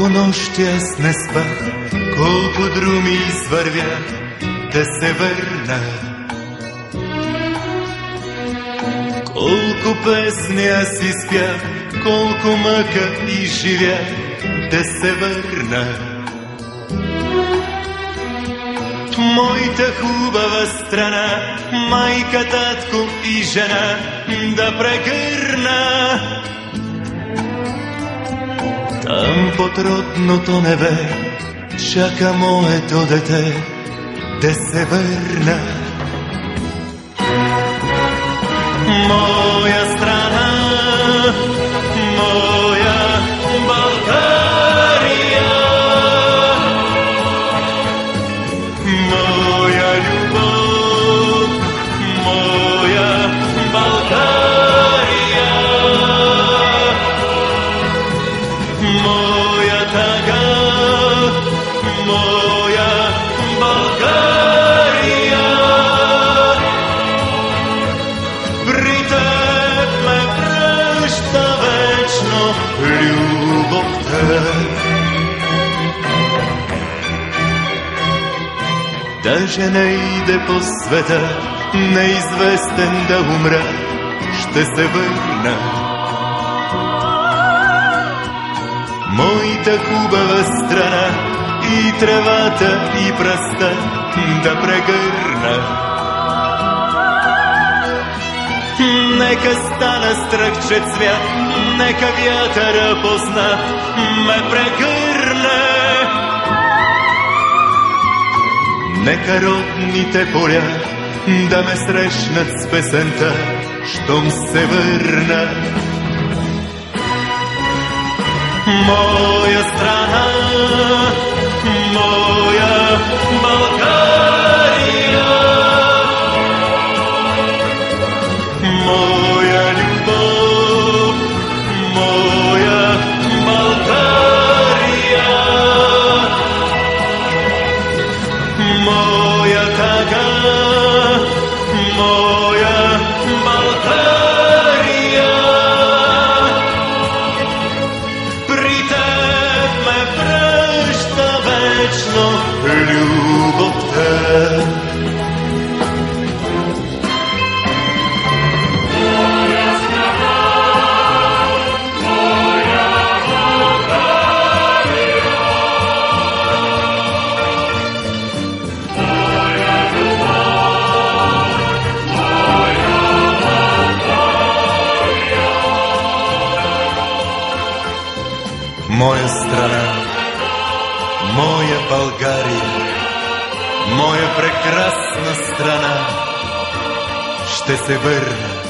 Колко нощи аз не спах, колко друми извървях да се върна. Колко песни аз изпях, колко мъка изживях да се върна. Моята хубава страна, майка, татко и жена да прегърна. Там под родното небе чака моето дете да се върна. Моя страна, моя България, моя любов, моя България, моя тъга, моя България. При теб ме връща вечно любовта. Даже не иде по света, неизвестен да умра, ще се върна. Моята хубава страна, и тревата, и пръста да прегърна. Нека стана стръхче цвят, нека вятъра познат ме прегърне. Нека родните поля да ме срещнат с песента, щом се върна. Моя страна, моя България, моя любов, моя България, моя тъга, моя България. При теб ме връща вечно любовта. Моя страна, моя България, моя прекрасна страна, ще се върна.